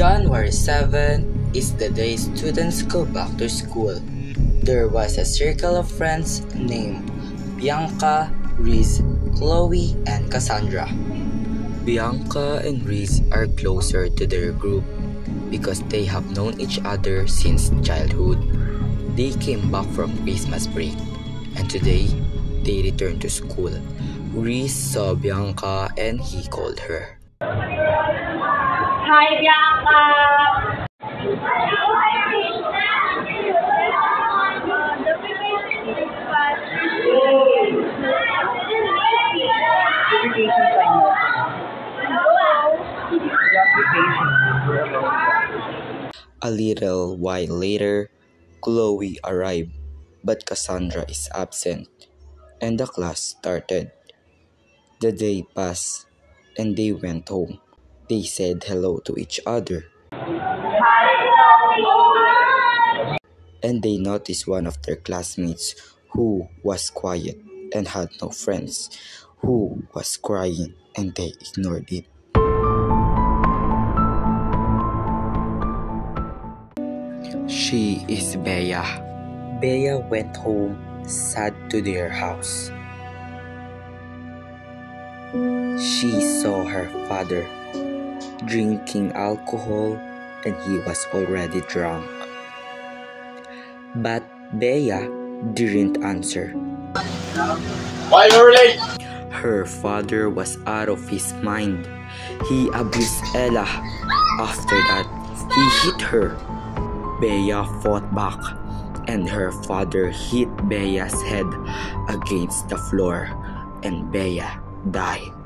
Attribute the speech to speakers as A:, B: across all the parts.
A: January 7 is the day students go back to school. There was a circle of friends named Bianca, Reese, Chloe, and Cassandra. Bianca and Reese are closer to their group because they have known each other since childhood. They came back from Christmas break, and today they returned to school. Reese saw Bianca and he called her.
B: Hi, Bianca!
A: A little while later, Chloe arrived, but Cassandra is absent, and the class started. The day passed, and they went home. They said hello to each other. And they noticed one of their classmates who was quiet and had no friends, who was crying, and they ignored it. She is Bea. Bea went home sad to their house. She saw her father drinking alcohol and he was already drunk. But Bea didn't answer.
C: Why you're late?
A: Her father was out of his mind. He abused Ella. After that, he hit her. Bea fought back, and her father hit Bea's head against the floor, and Bea died.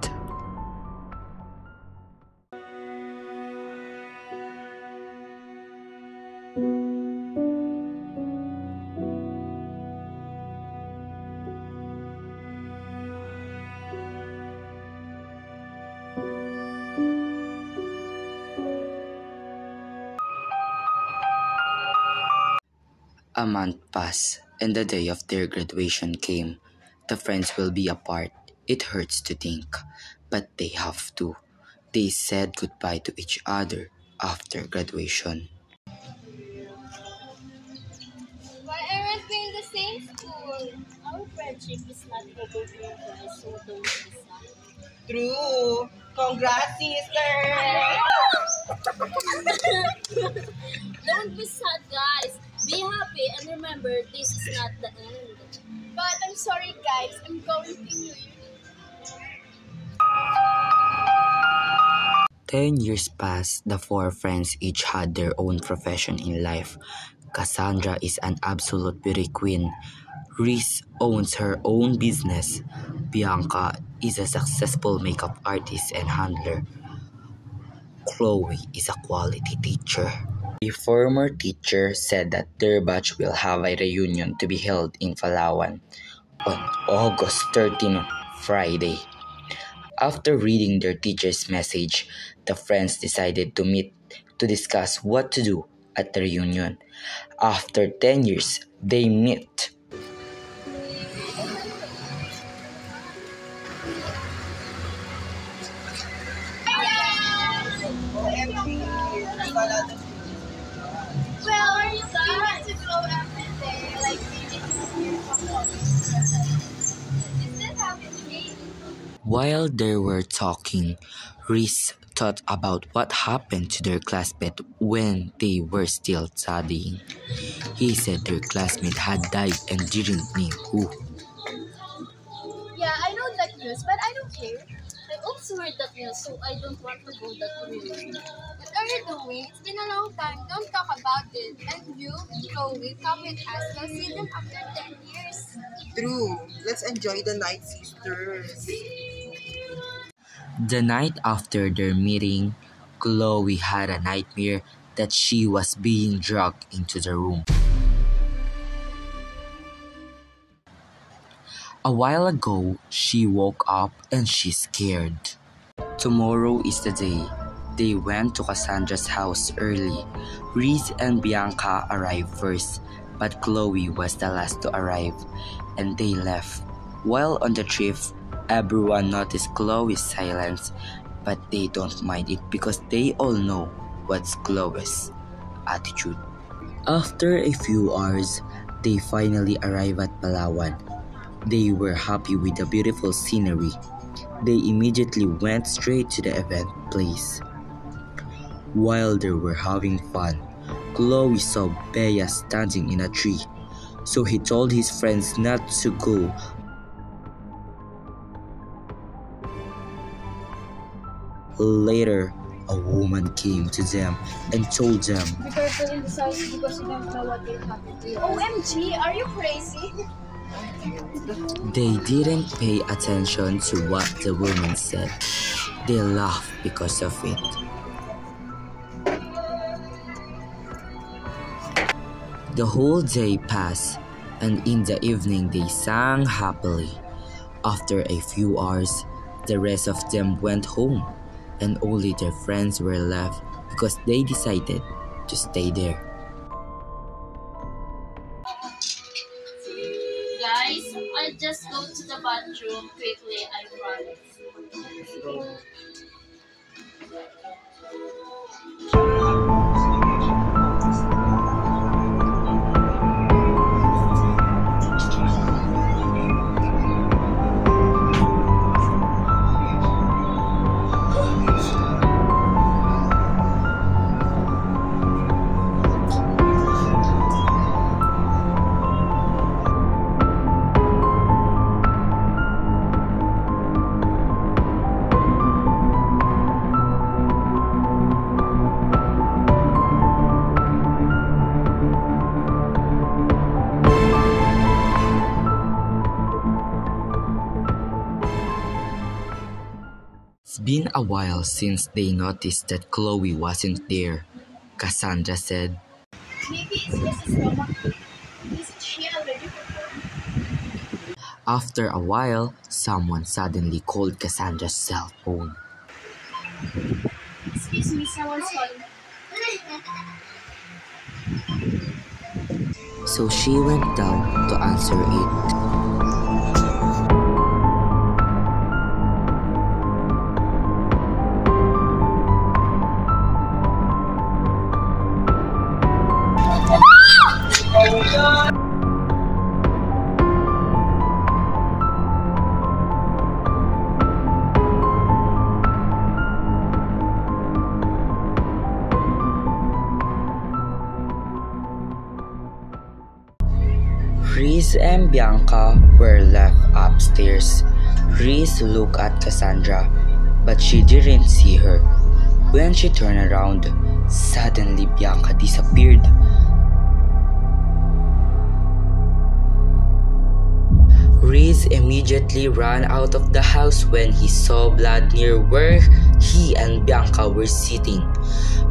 A: A month passed, and the day of their graduation came. The friends will be apart. It hurts to think, but they have to. They said goodbye to each other after graduation.
D: Why aren't we in the same school? Our friendship is not over here, guys, so don't be sad.
B: True. Congrats, sister!
D: Don't be sad, guys. Be happy and remember this is not the end. But I'm sorry, guys. I'm going to New York.
A: 10 years passed. The four friends each had their own profession in life. Cassandra is an absolute beauty queen. Reese owns her own business. Bianca is a successful makeup artist and handler. Chloe is a quality teacher. A former teacher said that their batch will have a reunion to be held in Palawan on August 13, Friday. After reading their teacher's message, the friends decided to meet to discuss what to do at the reunion. After 10 years, they meet.
D: Well, we want to go every day, like maybe is this how it is?
A: While they were talking, Reese thought about what happened to their classmate when they were still studying. He said their classmate had died and didn't know who.
D: Yeah, I know that news, but I don't care. I also heard that news, so I don't want to go that way. What are you doing? It's been a long time. Don't talk about it. And you, Chloe, come with us. We'll see them after 10 years.
B: True. Let's enjoy the night, sisters.
A: The night after their meeting, Chloe had a nightmare that she was being dragged into the room. A while ago, she woke up and she's scared. Tomorrow is the day. They went to Cassandra's house early. Reese and Bianca arrived first, but Chloe was the last to arrive, and they left. While on the trip, everyone noticed Chloe's silence, but they don't mind it because they all know was Chloe's attitude. After a few hours, they finally arrived at Palawan. They were happy with the beautiful scenery. They immediately went straight to the event place. While they were having fun, Chloe saw Bea standing in a tree, so he told his friends not to go. Later, a woman came to them and told them,
D: Be careful in this house because you don't know what will happen to you. OMG, are you crazy?
A: They didn't pay attention to what the woman said. They laughed because of it. The whole day passed, and in the evening they sang happily. After a few hours, the rest of them went home, and only their friends were left because they decided to stay there.
D: Guys, I'll just go to the bathroom quickly, I promise.
A: It's been a while since they noticed that Chloe wasn't there. Cassandra said,
D: Maybe it's just a stomach ache. Isn't she already performed?
A: After a while, someone suddenly called Cassandra's cell phone.
D: Excuse me, someone's calling.
A: So she went down to answer it. Reese and Bianca were left upstairs. Reese looked at Cassandra, but she didn't see her. When she turned around, suddenly Bianca disappeared. Reese immediately ran out of the house when he saw blood near where he and Bianca were sitting.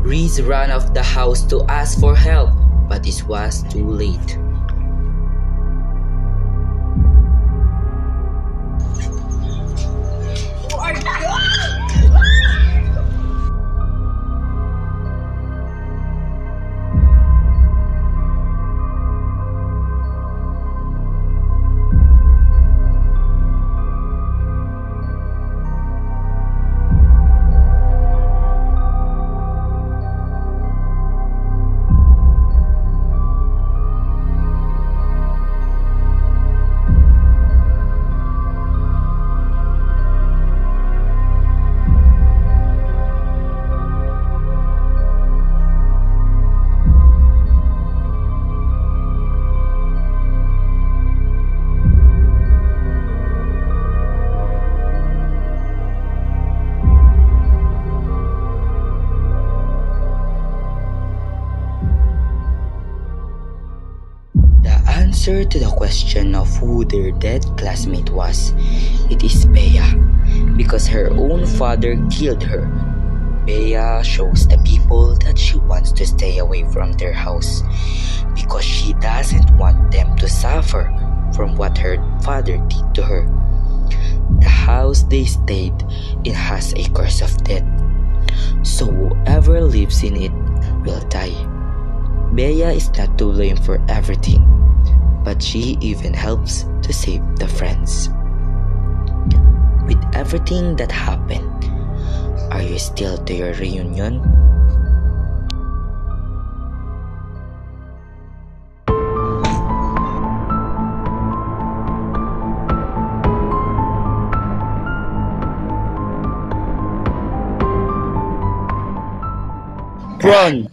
A: Reese ran off the house to ask for help, but it was too late. Answer to the question of who their dead classmate was, it is Bea, because her own father killed her. Bea shows the people that she wants to stay away from their house because she doesn't want them to suffer from what her father did to her. The house they stayed in has a curse of death, so whoever lives in it will die. Bea is not to blame for everything, but she even helps to save the friends. With everything that happened, are you still to your reunion? Run!